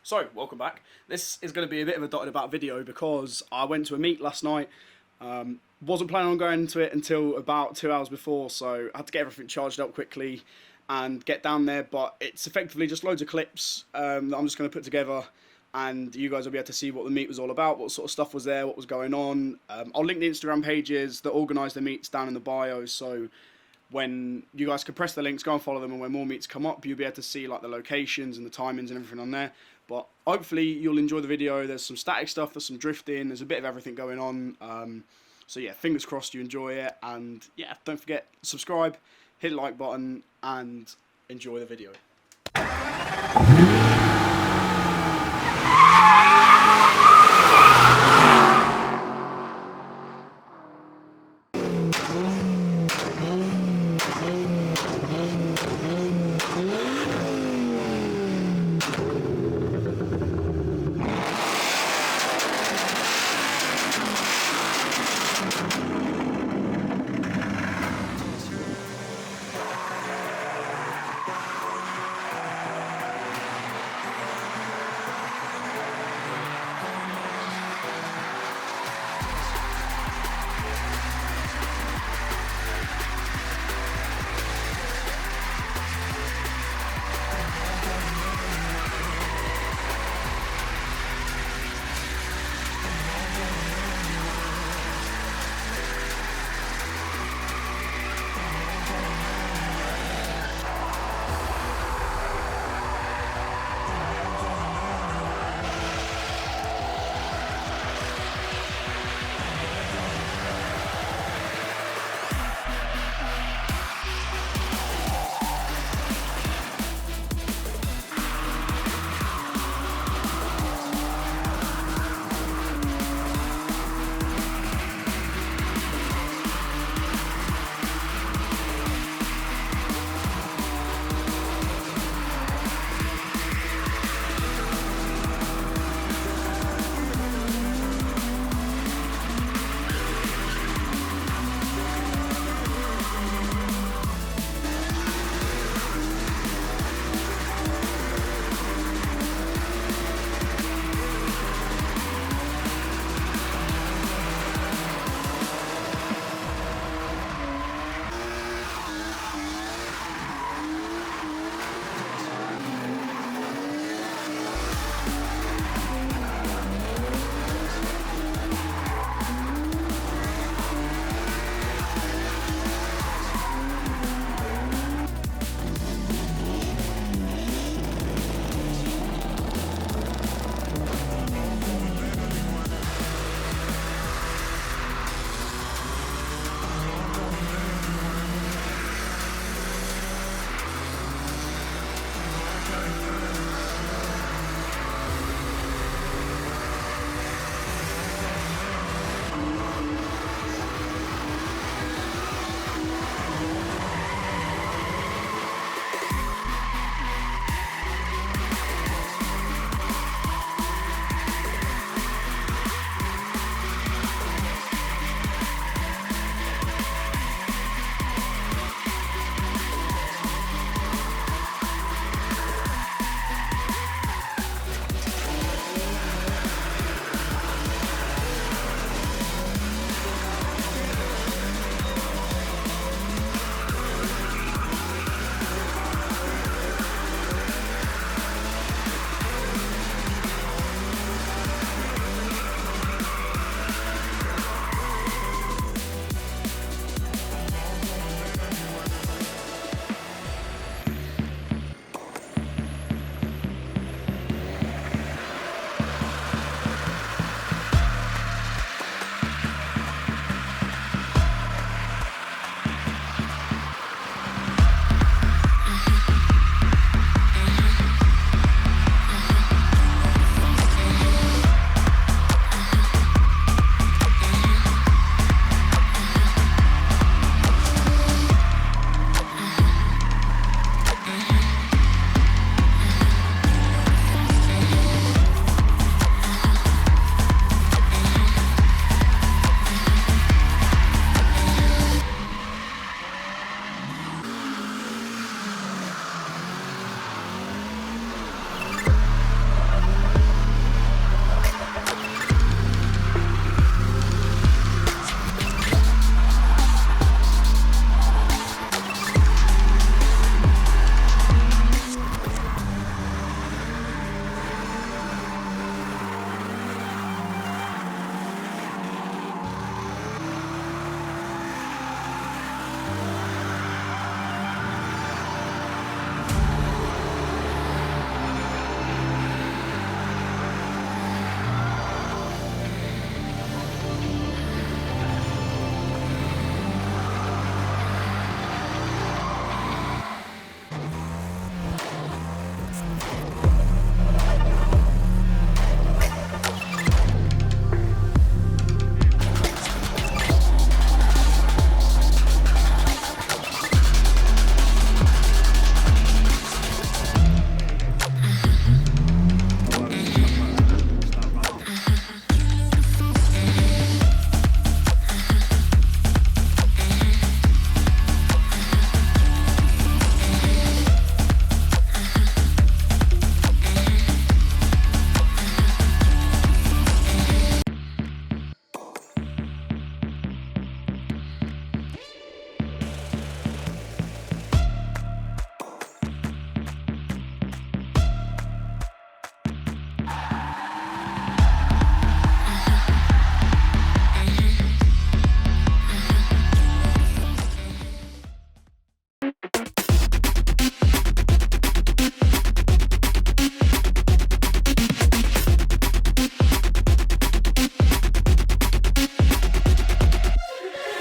So, welcome back. This is going to be a bit of a dotted about video because I went to a meet last night. Wasn't planning on going to it until about 2 hours before, so I had to get everything charged up quickly and get down there. But it's effectively just loads of clips that I'm just going to put together, and you guys will be able to see what the meet was all about, what sort of stuff was there, what was going on. I'll link the Instagram pages that organise the meets down in the bio, so when you guys can press the links, go and follow them, and when more meets come up, you'll be able to see like the locations and the timings and everything on there. But hopefully you'll enjoy the video. There's some static stuff, there's some drifting, there's a bit of everything going on. So yeah, fingers crossed you enjoy it, and yeah, don't forget, subscribe, hit the like button, and enjoy the video.